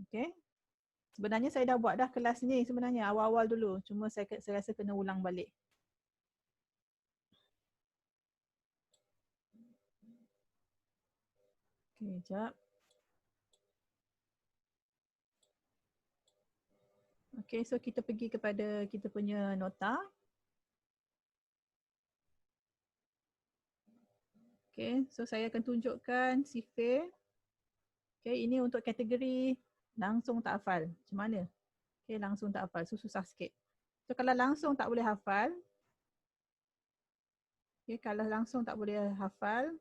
Okay. Sebenarnya saya dah buat dah kelas ni sebenarnya awal-awal dulu. Cuma saya rasa kena ulang balik. Okay, sekejap. Okay, so kita pergi kepada kita punya nota. Okay, so saya akan tunjukkan sifir. Okay, ini untuk kategori langsung tak hafal. Macam mana? Okay, langsung tak hafal. So, susah sikit. So, kalau langsung tak boleh hafal. Okay, kalau langsung tak boleh hafal.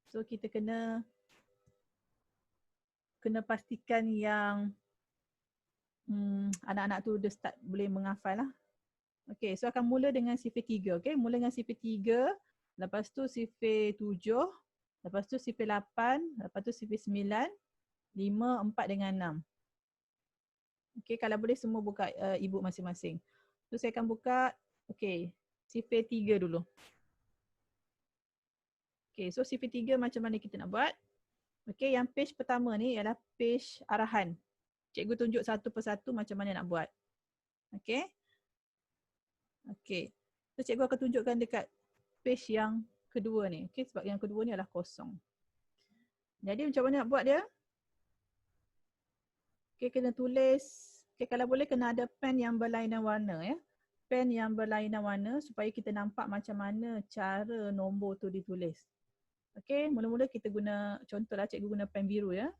So, kita kena pastikan yang anak-anak tu dia start boleh menghafal lah. Okay, so akan mula dengan sifir 3. Okay, mula dengan sifir 3. Lepas tu sifir 7. Lepas tu sifir 8. Lepas tu sifir 9. 5, 4 dengan 6. Okay, kalau boleh semua buka ibu masing-masing. So saya akan buka, okay, sifir 3 dulu. Okay, so sifir 3 macam mana kita nak buat? Okay, yang page pertama ni ialah page arahan. Cikgu tunjuk satu persatu macam mana nak buat. Okay. Okay. So cikgu akan tunjukkan dekat page yang kedua ni. Okay, sebab yang kedua ni adalah kosong. Jadi macam mana nak buat dia? Okay, kena tulis. Okay, kalau boleh kena ada pen yang berlainan warna ya. Pen yang berlainan warna supaya kita nampak macam mana cara nombor tu ditulis. Okay, mula-mula kita guna, contohlah cikgu guna pen biru ya.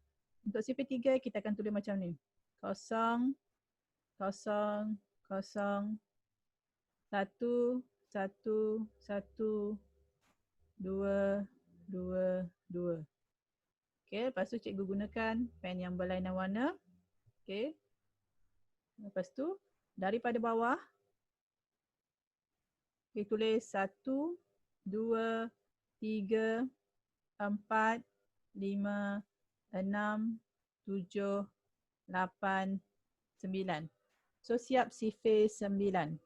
Untuk sifir 3 kita akan tulis macam ni. 0, 0, 0, 1, 1, 1, 2, 2, 2. Okay, lepas tu cikgu gunakan pen yang berlainan warna. Okay. Lepas tu, daripada bawah, okay, tulis 1, 2, 3, 4, 5, 6, 7, 8, 9. So, siap sifir 9.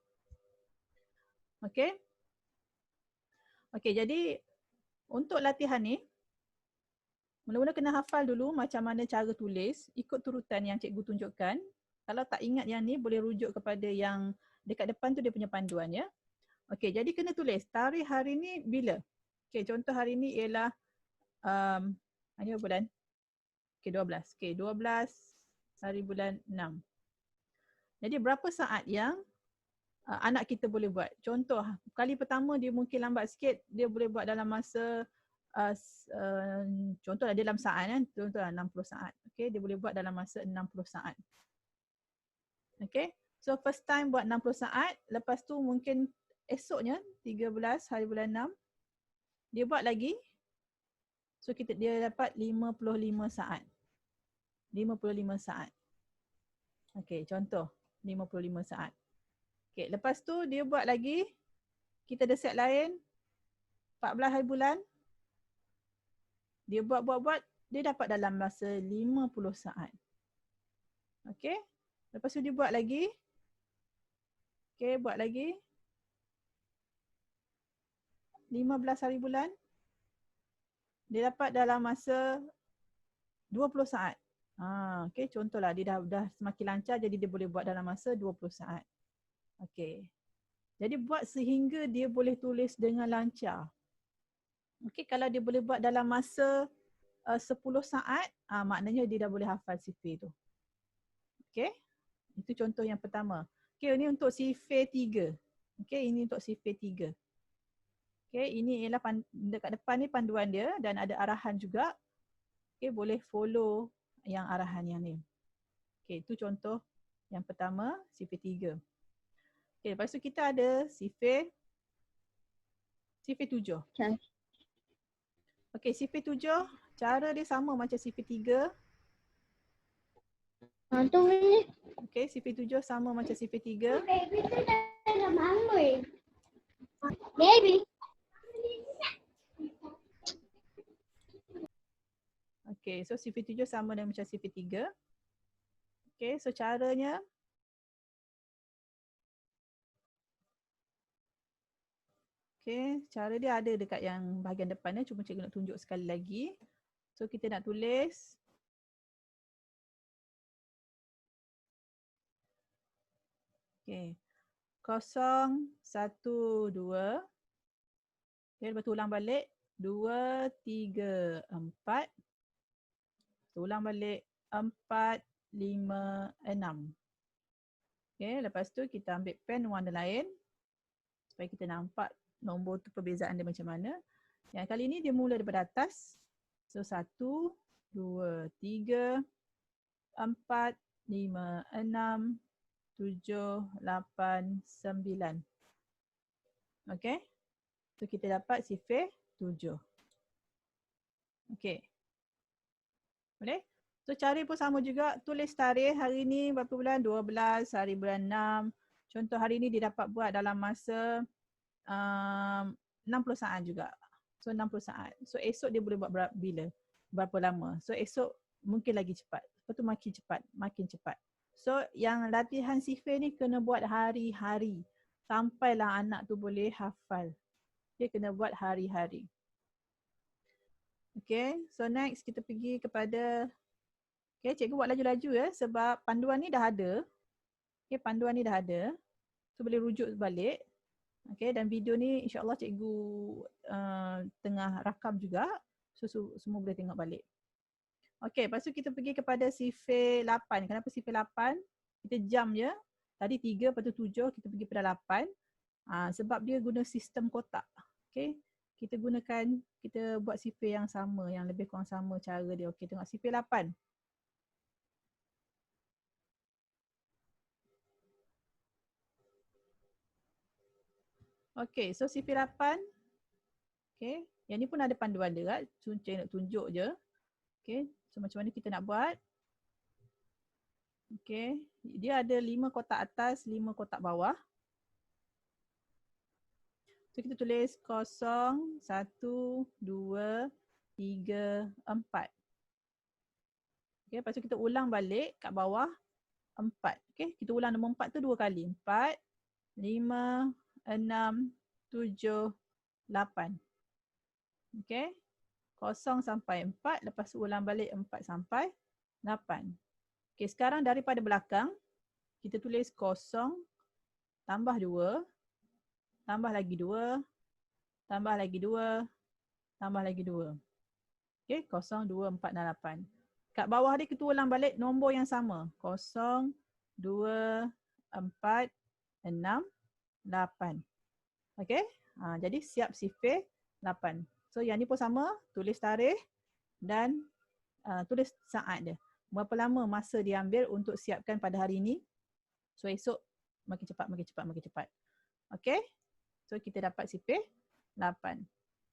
Okay. Okay, jadi untuk latihan ni, mula-mula kena hafal dulu macam mana cara tulis, ikut turutan yang cikgu tunjukkan. Kalau tak ingat yang ni, boleh rujuk kepada yang dekat depan tu dia punya panduan ya. Okey, jadi kena tulis tarikh hari ni bila. Okey, contoh hari ni ialah hari bulan. Okey, 12. Okey, 12 hari bulan 6. Jadi berapa saat yang anak kita boleh buat? Contoh, kali pertama dia mungkin lambat sikit, dia boleh buat dalam masa contohlah dia dalam saat kan, contohlah 60 saat. Okey, dia boleh buat dalam masa 60 saat. Okey. So first time buat 60 saat, lepas tu mungkin esoknya 13 hari bulan 6 dia buat lagi. So dia dapat 55 saat. 55 saat. Okey, contoh 55 saat. Okey, lepas tu dia buat lagi, kita ada set lain 14 hari bulan. Dia buat, dia dapat dalam masa 50 saat. Okey. Lepas tu dia buat lagi. Okey, buat lagi 15 hari bulan. Dia dapat dalam masa 20 saat. Okey, contohlah dia dah semakin lancar jadi dia boleh buat dalam masa 20 saat. Okey. Jadi buat sehingga dia boleh tulis dengan lancar. Okey, kalau dia boleh buat dalam masa 10 saat, maknanya dia dah boleh hafal sifir tu. Okey. Itu contoh yang pertama. Okey, ini untuk sifir 3. Okey, ini untuk sifir 3. Okey, ini ialah dekat depan ni panduan dia dan ada arahan juga. Okey, boleh follow yang arahan yang ni. Okey, itu contoh yang pertama, sifir 3. Okey, lepas tu kita ada sifir 7. Okay. Okey, sifir 7, cara dia sama macam sifir 3. Tu ni. Okey, sifir 7 sama macam sifir 3. Baby tu dah bangun. Baby. Okey, so sifir 7 sama dengan macam sifir 3. Okey, so caranya okey, cara dia ada dekat yang bahagian depan ni, cuma cikgu nak tunjuk sekali lagi. So kita nak tulis Okey. 0, 1, 2. Okey, lepas tu ulang balik. 2, 3, 4. Ulang balik. 4, 5, 6. Okey, lepas tu kita ambil pen warna lain supaya kita nampak nombor tu perbezaan dia macam mana. Yang kali ni dia mula daripada atas. So 1, 2, 3, 4, 5, 6, 7, 8, 9. Okey. So kita dapat sifir 7. Okey. Boleh? So cara pun sama juga, tulis tarikh hari ni berapa bulan? 12 hari bulan 6. Contoh hari ni dia dapat buat dalam masa 60 saat juga. So 60 saat. So esok dia boleh buat bila? Berapa lama? So esok mungkin lagi cepat. Lepas tu makin cepat, makin cepat. So yang latihan sifir ni kena buat hari-hari. Sampailah anak tu boleh hafal. Dia kena buat hari-hari. Okay, so next kita pergi kepada, okay, cikgu buat laju-laju ya sebab panduan ni dah ada. Okay, panduan ni dah ada. So boleh rujuk balik. Okay, dan video ni insyaAllah cikgu tengah rakam juga. So semua boleh tengok balik. Okay, lepas tu kita pergi kepada sifir 8. Kenapa sifir 8? Kita jam je. Tadi 3, lepas tu 7, kita pergi pada 8. Sebab dia guna sistem kotak. Okay, kita buat sifir yang sama, yang lebih kurang sama cara dia. Okay, tengok sifir 8. Okay, so sifir 8. Okay, yang ni pun ada panduan dia kan. Saya nak tunjuk je. Okay, so macam mana kita nak buat. Okay, dia ada 5 kotak atas, 5 kotak bawah. So kita tulis 0, 1, 2, 3, 4. Okay, lepas tu kita ulang balik kat bawah 4. Okay, kita ulang nombor 4 tu 2 kali. 4, 5, 6, 7, 8. Okay, 0 sampai 4. Lepas tu ulang balik 4 sampai 8. Okay, sekarang daripada belakang, kita tulis 0, tambah 2, tambah lagi 2, tambah lagi 2, tambah lagi 2. Okay, 0, 2, 4 dan 8. Kat bawah dia kita ulang balik nombor yang sama. 0, 2, 4, 6, 8. Okay, jadi siap sifir 8. So yang ni pun sama, tulis tarikh dan tulis saat dia. Berapa lama masa dia ambil untuk siapkan pada hari ini. So esok makin cepat, makin cepat, makin cepat. Okay, so kita dapat sifir 8.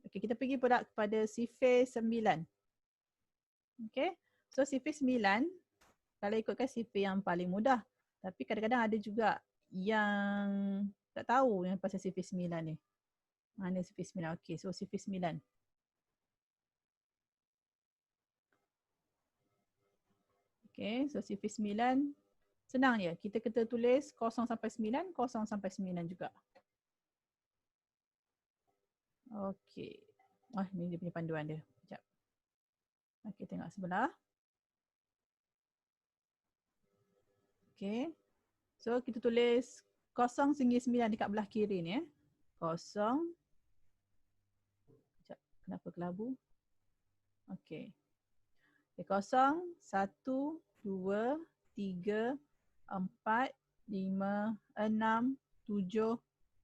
Okay, kita pergi kepada sifir 9. Okay, so sifir 9, kalau ikutkan sifir yang paling mudah. Tapi kadang-kadang ada juga yang tak tahu yang pasal sifir 9 ni. Mana sifir 9? Okay, so sifir 9. Okay, so sifir 9, senang je. Kita kena tulis 0 sampai 9, 0 sampai 9 juga. Okay. Ni dia punya panduan dia. Sekejap. Okay, tengok sebelah. Okay. So kita tulis 0 sehingga 9 dekat belah kiri ni. 0. Sekejap, kenapa kelabu? Okay. 0, 1, 2, 3, 4, 5, 6, 7,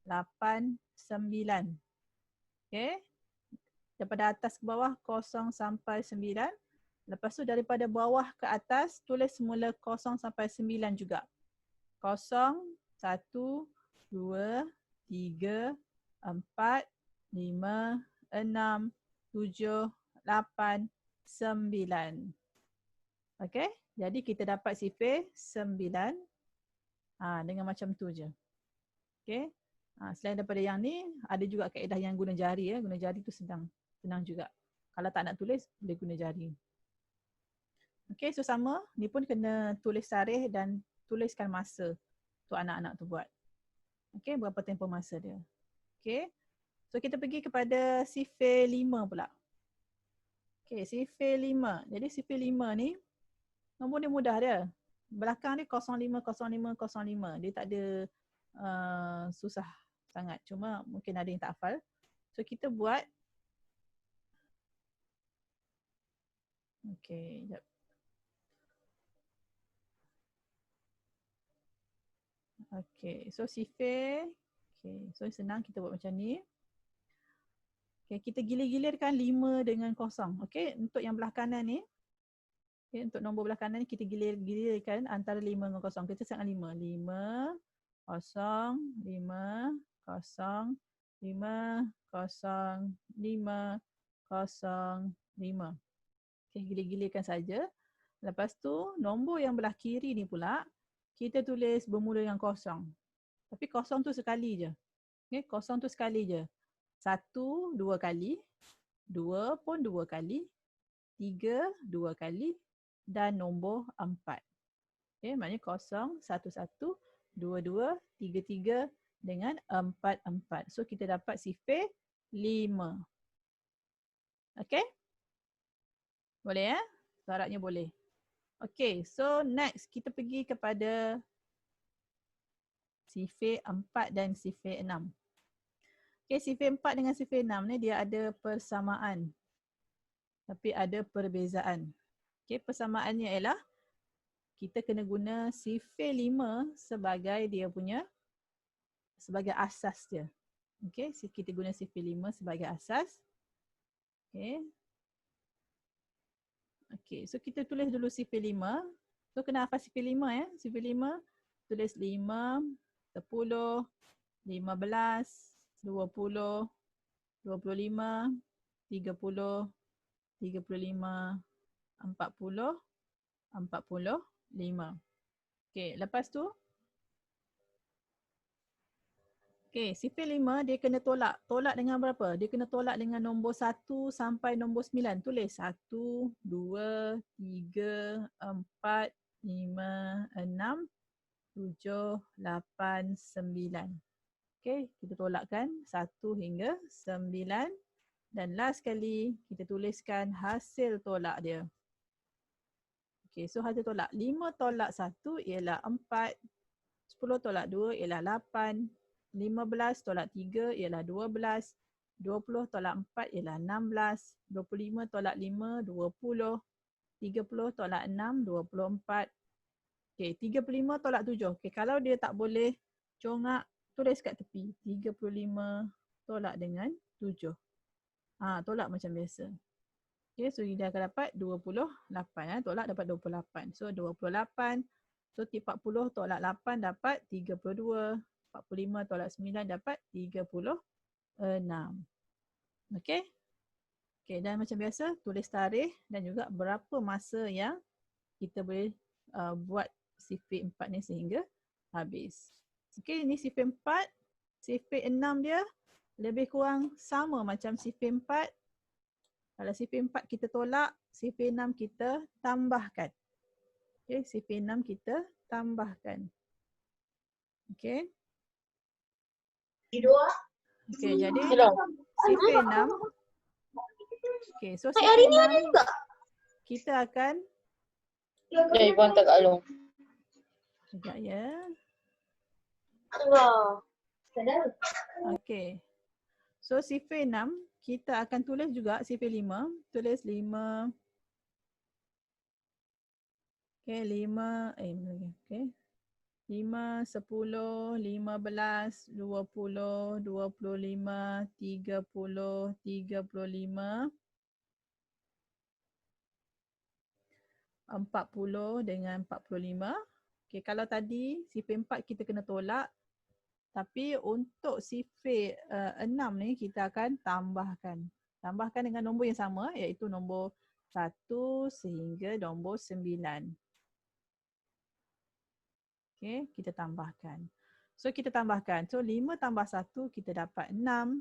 8, 9. Okay. Daripada atas ke bawah 0 sampai 9. Lepas tu daripada bawah ke atas tulis semula 0 sampai 9 juga. 0, 1, 2, 3, 4, 5, 6, 7, 8, 9. Okay, jadi kita dapat sifir 9 dengan macam tu je. Okay, selain daripada yang ni, ada juga kaedah yang guna jari ya. Guna jari tu senang juga. Kalau tak nak tulis, boleh guna jari. Okay, so sama. Ni pun kena tulis tarikh dan tuliskan masa untuk anak-anak tu buat. Okay, berapa tempoh masa dia. Okay, so kita pergi kepada sifir 5 pula. Okay, sifir 5. Jadi sifir 5 ni, nombor dia mudah dia. Belakang dia 05, 05, 05. Dia tak ada susah sangat. Cuma mungkin ada yang tak hafal. So kita buat. Okay, jap. Okay, so sifir. Okay, so senang kita buat macam ni. Okay, kita gilir-gilirkan 5 dengan 0. Okay, untuk yang belah kanan ni. Okay, untuk nombor belah kanan ni kita gilir-gilirkan antara 5 dengan 0. Kita setkan 5. 5, 0, 5, 0, 5, 0, 5, 0, 5. Okay, gilir-gilirkan saja. Lepas tu, nombor yang belah kiri ni pula, kita tulis bermula dengan 0. Tapi 0 tu sekali je. Okay, 0 tu sekali je. 1, 2 kali. 2 pun 2 kali. 3, 2 kali. Dan nombor 4. Okay, maknanya 0, 1, 1, 2, 2, 3, 3 dengan 4, 4. So kita dapat sifir 5. Okay? Boleh ya? Syaratnya boleh. Okay, so next kita pergi kepada sifir 4 dan sifir 6. Okay, sifir 4 dengan sifir 6 ni dia ada persamaan. Tapi ada perbezaan. Okay, persamaannya ialah kita kena guna sifir 5 sebagai dia punya, sebagai asas dia. Okay, so kita guna sifir 5 sebagai asas. Okay. Okay, so kita tulis dulu sifir 5. So kena hafal sifir 5 ya. Sifir 5, tulis 5, 10, 15, 20, 25, 30, 35, 40, 45. Okay, lepas tu okay, sifir 5 dia kena tolak. Tolak dengan berapa? Dia kena tolak dengan nombor 1 sampai nombor 9. Tulis 1, 2, 3, 4, 5, 6, 7, 8, 9. Okay, kita tolakkan 1 hingga 9. Dan last sekali kita tuliskan hasil tolak dia. Okay, so hasil tolak 5 tolak 1 ialah 4. 10 tolak 2 ialah 8. 15 tolak 3 ialah 12. 20 tolak 4 ialah 16. 25 tolak 5, 20. 30 tolak 6, 24. Okay, 35 tolak 7. Okay, kalau dia tak boleh congak, tulis kat tepi. 35 tolak dengan 7. Tolak macam biasa. Okay, so dia akan dapat 28. Tolak dapat 28. So 28. So 40 tolak 8 dapat 32. 45 tolak 9 dapat 36. Okay. Okay, dan macam biasa tulis tarikh dan juga berapa masa yang kita boleh buat sifir 4 ni sehingga habis. Okay, ini sifir 4. Sifir 6 dia lebih kurang sama macam sifir 4. Kalau sifir 4 kita tolak, sifir 6 kita tambahkan. Okay, sifir 6 kita tambahkan. Okay. Okay, jadi sifir 6. Okay, so sifir 6 kita akan Ibu hantar kat Long. sekejap ya. Okay. So sifir 6 kita akan tulis juga sifir 5. Tulis 5. Okay, 5. Okay. 5, 10, 15, 20, 25, 30, 35, 40 dengan 45. Okay, kalau tadi sifir 4 kita kena tolak. Tapi untuk sifir 6 ni kita akan tambahkan. Tambahkan dengan nombor yang sama iaitu nombor 1 sehingga nombor 9. Okay, kita tambahkan. So kita tambahkan. So 5 tambah 1 kita dapat 6.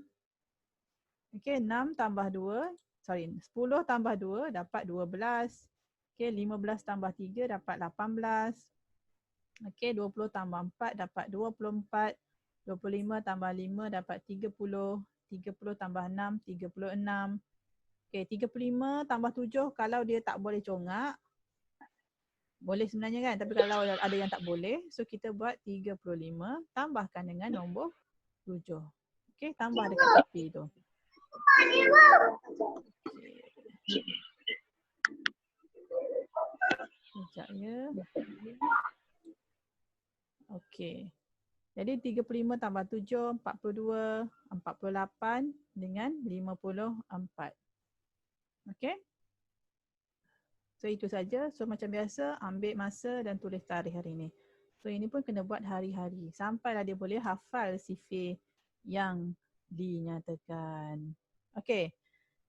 Okay, 6 tambah 2. 10 tambah 2 dapat 12. Okay, 15 tambah 3 dapat 18. Okay, 20 tambah 4 dapat 24. 25 tambah 5 dapat 30. 30 tambah 6, 36. Okay, 35 tambah 7 kalau dia tak boleh congak. Boleh sebenarnya kan, tapi kalau ada yang tak boleh, so kita buat 35 tambahkan dengan nombor 7. Okey, tambah dekat tepi tu. Okey. Sekejap ya. Okey. Jadi 35 tambah 7, 42, 48 dengan 54. Okey. So itu saja. So macam biasa ambil masa dan tulis tarikh hari ini. So ini pun kena buat hari-hari sampailah dia boleh hafal sifir yang dinyatakan. Okey.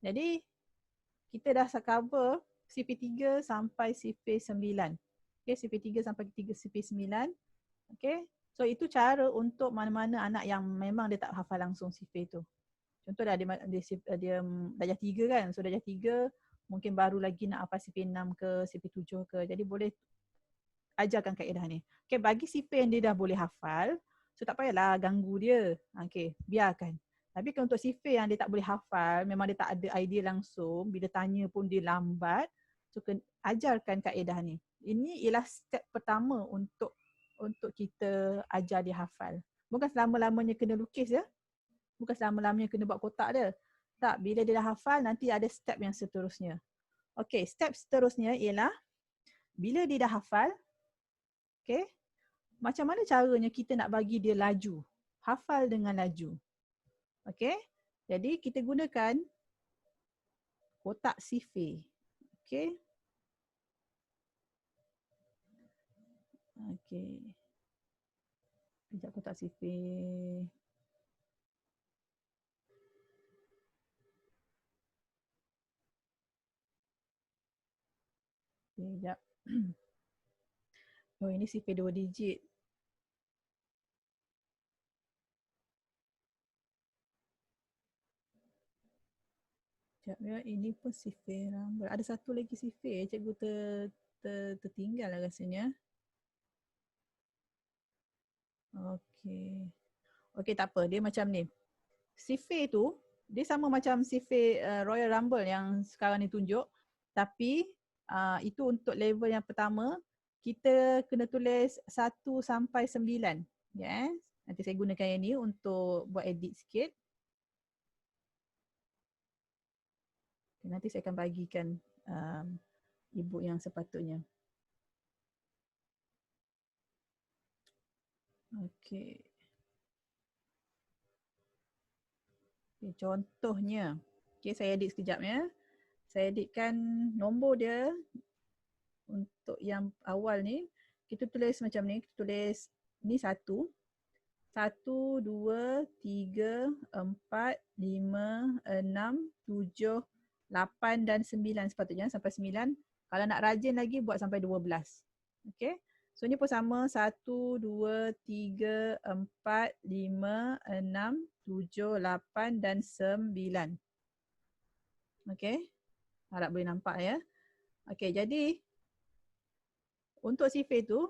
Jadi kita dah cover sifir 3 sampai sifir 9. Okey, sifir 3 sampai sifir 9. Okey. So itu cara untuk mana-mana anak yang memang dia tak hafal langsung sifir tu. Contohlah dia darjah 3 kan. So darjah 3 mungkin baru lagi nak hafal sifir 6 ke sifir 7 ke. Jadi boleh ajarkan kaedah ni. Okay, bagi sifir yang dia dah boleh hafal, so tak payahlah ganggu dia. Okay, biarkan. Tapi kalau untuk sifir yang dia tak boleh hafal, memang dia tak ada idea langsung, bila tanya pun dia lambat, so ajarkan kaedah ni. Ini ialah step pertama untuk kita ajar dia hafal. Bukan selama-lamanya kena lukis ya. Bukan selama-lamanya kena buat kotak dia. Tak, bila dia dah hafal nanti ada step yang seterusnya. Okey, step seterusnya ialah bila dia dah hafal, okey, macam mana caranya kita nak bagi dia laju? Hafal dengan laju. Okey? Jadi kita gunakan kotak sifir. Okey? Okey. Sekejap kotak sifir. Sekejap. Oh, ini sifir 2 digit. Sekejap ya, ini pun sifir rambut. Ada satu lagi sifir, cikgu tertinggal lah rasanya. Okey. Okey, tak apa, dia macam ni. Sifir tu, dia sama macam sifir Royal Rumble yang sekarang ni tunjuk. Tapi itu untuk level yang pertama, kita kena tulis 1 sampai 9. Yes. Nanti saya gunakan yang ni untuk buat edit sikit. Nanti saya akan bagikan ibu yang sepatutnya. Okey. Okay, contohnya. Okey, saya edit sekejap ya. Saya editkan nombor dia untuk yang awal ni. Kita tulis macam ni. Kita tulis ni 1. 1, 2, 3, 4, 5, 6, 7, 8 dan 9 sepatutnya sampai 9. Kalau nak rajin lagi buat sampai 12. Okey. So ni pun sama 1, 2, 3, 4, 5, 6, 7, 8 dan 9. Okey. Harap boleh nampak ya. Okey, jadi untuk sifir tu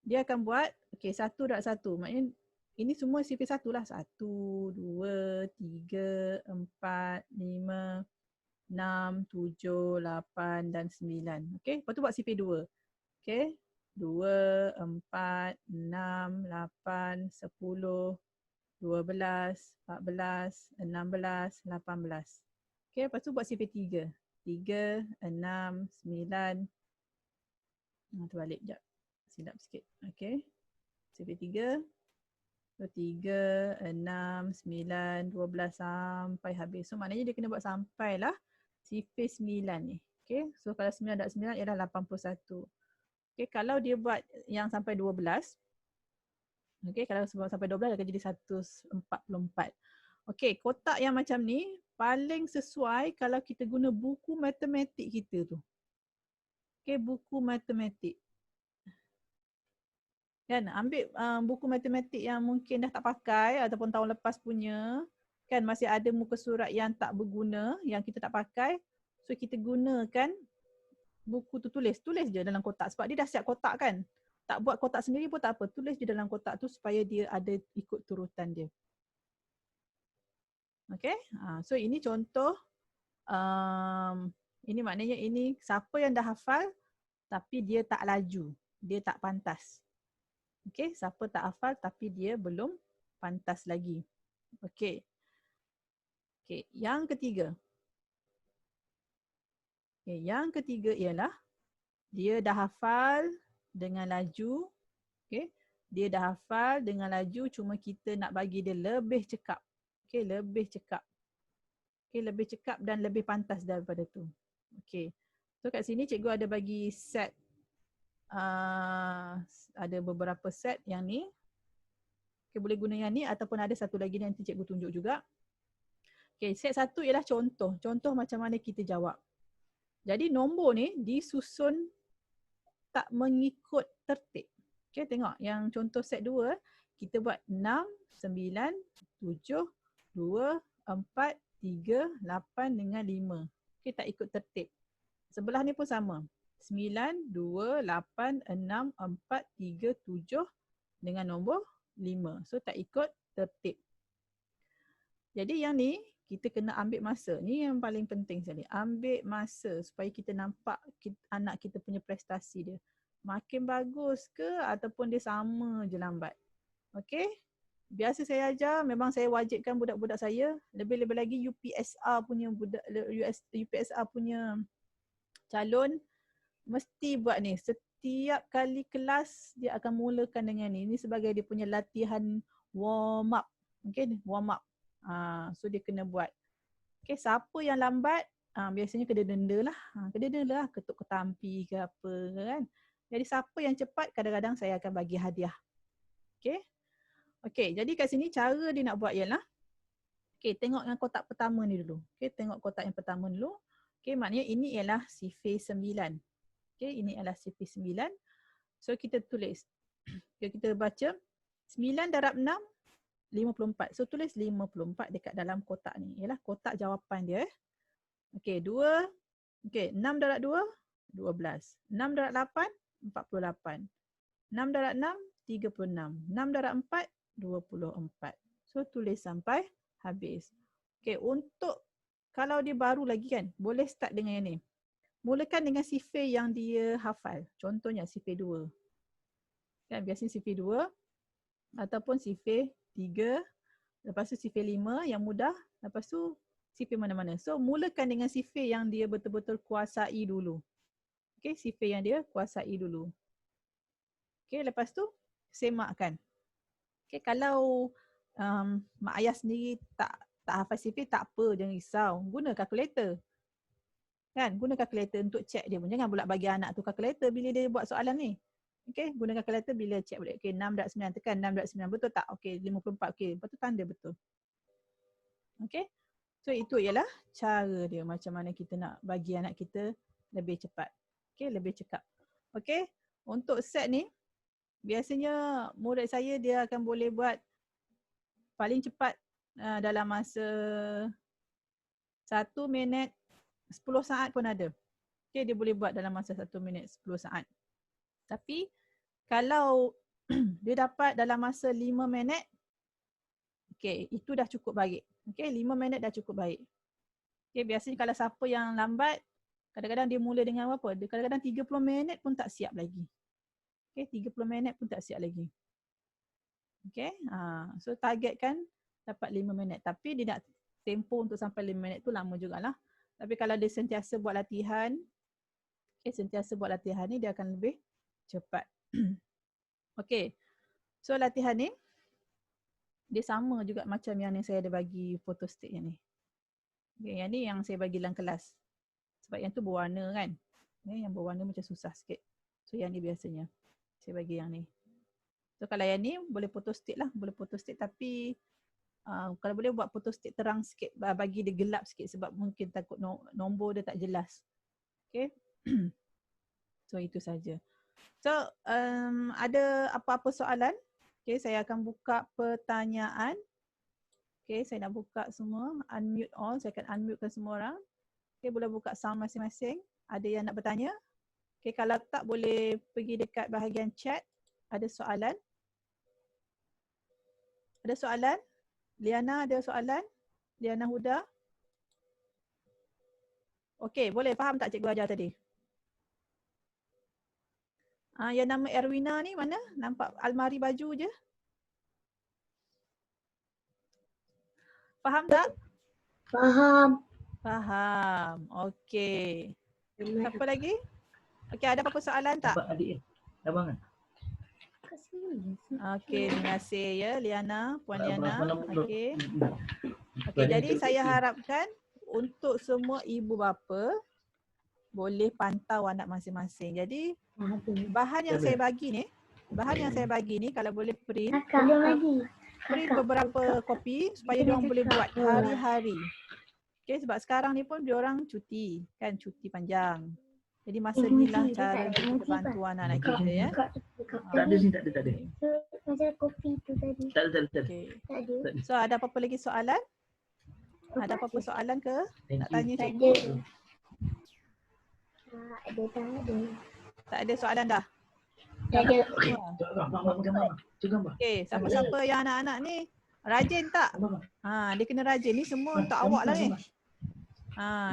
dia akan buat okey 1 darab 1. Maknanya ini semua sifir 1 lah. 1, 2, 3, 4, 5, 6, 7, 8 dan 9. Okey, lepas tu buat sifir 2. Okey. 2, 4, 6, 8, 10, 12, 14, 16, 18. Okey, lepas tu buat sifir 3. 3, 6, 9. Terbalik sekejap. Silap sikit. Okey. Sifir 3. So 3, 6, 9, 12 sampai habis. So maknanya dia kena buat sampailah sifir 9 ni. Okay. So kalau 9 darab 9 ialah 81. Okay. Kalau dia buat yang sampai 12. Okay. Kalau sampai 12 akan jadi 144. Okay. Kotak yang macam ni paling sesuai kalau kita guna buku matematik kita tu. Okay. Buku matematik. Kan ambil buku matematik yang mungkin dah tak pakai ataupun tahun lepas punya, kan masih ada muka surat yang tak berguna, yang kita tak pakai, so kita gunakan buku tu, tulis je dalam kotak sebab dia dah siap kotak kan. Tak buat kotak sendiri pun tak apa, tulis je dalam kotak tu supaya dia ada ikut turutan dia. Okay, so ini contoh, ini maknanya ini siapa yang dah hafal tapi dia tak laju, dia tak pantas. Okey, siapa tak hafal tapi dia belum pantas lagi. Okey. Okey, yang ketiga. Okey, yang ketiga ialah dia dah hafal dengan laju. Okey. Dia dah hafal dengan laju, cuma kita nak bagi dia lebih cekap. Okey, lebih cekap. Okey, lebih cekap dan lebih pantas daripada tu. Okey. So kat sini cikgu ada bagi set ada beberapa set yang ni. Okay, boleh guna yang ni ataupun ada satu lagi nanti cikgu tunjuk juga. Okay, set satu ialah contoh. Contoh macam mana kita jawab. Jadi nombor ni disusun tak mengikut tertib. Okay, tengok yang contoh set 2, kita buat 6, 9, 7, 2, 4, 3, 8 dengan 5. Okay, tak ikut tertib. Sebelah ni pun sama. 9, 2, 8, 6, 4, 3, 7 dengan nombor 5. So tak ikut tertib. Jadi yang ni kita kena ambil masa. Ni yang paling penting sekali. Ambil masa supaya kita nampak anak kita punya prestasi dia. Makin bagus ke ataupun dia sama je lambat. Okey? Biasa saya ajar, memang saya wajibkan budak-budak saya, lebih-lebih lagi UPSR punya UPSR punya calon mesti buat ni. Setiap kali kelas dia akan mulakan dengan ni. Ini sebagai dia punya latihan warm up. Okay, warm up. So dia kena buat. Okay, siapa yang lambat, biasanya kena denda lah. Kena denda lah, ketuk ketampi ke apa kan. Jadi siapa yang cepat, kadang-kadang saya akan bagi hadiah. Okay. Okay, jadi kat sini cara dia nak buat ialah, okay, tengok yang kotak pertama ni dulu. Okay, tengok kotak yang pertama dulu. Okay, maknanya ini ialah sifir 9. Okay, ini adalah sifir 9. So kita tulis. Okay, kita baca 9 darab 6, 54. So tulis 54 dekat dalam kotak ni. Ialah kotak jawapan dia. Okay, 2. Okay, 6 darab 2, 12. 6 darab 8, 48. 6 darab 6, 36. 6 darab 4, 24. So tulis sampai habis. Okay, untuk kalau dia baru lagi kan, boleh start dengan yang ni. Mulakan dengan sifir yang dia hafal. Contohnya sifir 2. Kan biasanya sifir 2 ataupun sifir 3. Lepas tu sifir 5 yang mudah. Lepas tu sifir mana-mana. So mulakan dengan sifir yang dia betul-betul kuasai dulu. Okay, sifir yang dia kuasai dulu. Okay, lepas tu semakkan. Okay, kalau mak ayah sendiri tak hafal sifir, tak apa, jangan risau. Guna kalkulator. Kan, guna kalkulator untuk check dia pun. Jangan pula bagi anak tu kalkulator bila dia buat soalan ni. Okay, guna kalkulator bila check boleh. Okay, 6 darab 9, tekan 6 darab 9, betul tak? Okay, 54, okay, lepas tu tanda betul. Okay, so itu ialah cara dia macam mana kita nak bagi anak kita lebih cepat. Okay, lebih cekap. Okay, untuk set ni, biasanya murid saya dia akan boleh buat paling cepat dalam masa 1 minit 10 saat pun ada. Okay, dia boleh buat dalam masa 1 minit 10 saat. Tapi kalau dia dapat dalam masa 5 minit, okay, itu dah cukup baik. Okay, 5 minit dah cukup baik. Okay, biasanya kalau siapa yang lambat, kadang-kadang dia mula dengan apa? Dia kadang-kadang 30 minit pun tak siap lagi. Okay, 30 minit pun tak siap lagi. Okay, so targetkan dapat 5 minit. Tapi dia nak tempoh untuk sampai 5 minit tu lama jugalah. Tapi kalau dia sentiasa buat latihan, okay, sentiasa buat latihan ni dia akan lebih cepat. Okay, so latihan ni dia sama juga macam yang ni saya ada bagi photo stick yang ni. Okay, yang ni yang saya bagi dalam kelas. Sebab yang tu berwarna kan. Okay, yang berwarna macam susah sikit. So yang ni biasanya saya bagi yang ni. So kalau yang ni boleh photo stick lah. Boleh photo stick tapi kalau boleh buat photo stick terang sikit, bagi dia gelap sikit sebab mungkin takut nombor dia tak jelas. Okay. So itu saja. So ada apa-apa soalan? Okay, saya akan buka pertanyaan. Okay, saya nak buka semua. Unmute all. Saya akan unmutekan semua orang. Okay, boleh buka sound masing-masing. Ada yang nak bertanya? Okay, kalau tak boleh pergi dekat bahagian chat. Ada soalan? Ada soalan? Liana ada soalan? Liana Huda? Okey, boleh faham tak cikgu ajar tadi? Yang nama Erwina ni mana? Nampak almari baju je. Faham tak? Faham. Faham. Okey. Siapa lagi? Okey, ada apa-apa soalan tak? Nampak adik ya? Abang kan? Okey, terima kasih ya Liana, Puan Liana. Abang belum. Okey. Hmm. Okey, Badan jadi tu saya kecil. harapkan untuk semua ibu bapa boleh pantau anak masing-masing. Jadi bahan yang saya bagi ni kalau boleh print Belum lagi. beberapa kopi supaya dia orang boleh buat hari-hari. Okey, sebab sekarang ni pun dia orang cuti, kan, cuti panjang. Jadi masa ni lah cara kita bantu anak-anak kita ya. Tak ada sini, tak ada. Macam kopi tu tadi. Tak ada. Okey. Tak ada. So ada apa-apa lagi soalan? Ada apa-apa soalan ke? Thank Nak you. tanya Tak cikgu? ada. Tak ada. Tak ada soalan dah? Tak ada. Okey. Abang gambar. Cuba gambar. Okey, siapa-siapa yang anak-anak ni rajin tak? Abang. Dia kena rajin. Ni semua untuk awak lah ni.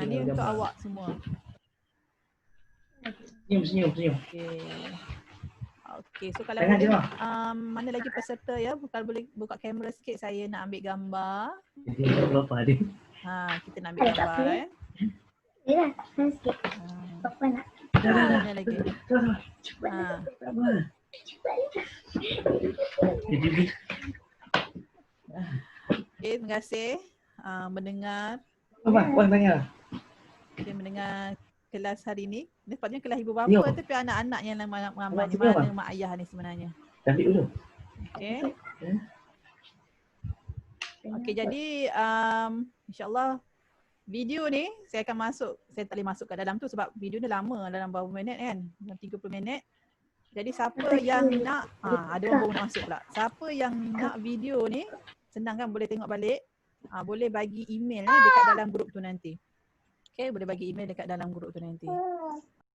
Ni Gambar. untuk awak semua. Senyum. Okey. Okey, so kalau Jangan, boleh, jangan. mana lagi peserta ya? Kalau boleh buka kamera sikit, saya nak ambil gambar. Jadi apa dia? Kita nak ambil gambar ya. Yalah, sikit. Apa nak? Mana lagi? Abang. Jadi Okey, terima kasih mendengar. Abang tanya. Okey, mendengar kelas hari ni. Ni sepatutnya kelas ibu bapa Ya. tapi anak-anak yang ramai ni. Abang, Mana mak ayah ni sebenarnya. Ambil dulu. Okey. Okey, jadi insyaAllah video ni saya akan masuk, saya tak boleh masuk kat dalam tu sebab video ni lama, dalam berapa minit kan, dalam 30 minit. Jadi siapa yang nak, ada orang baru nak masuk pula. Siapa yang nak video ni, senang kan, boleh tengok balik. Boleh bagi email dekat dalam grup tu nanti. Okay, boleh bagi email dekat dalam grup tu nanti.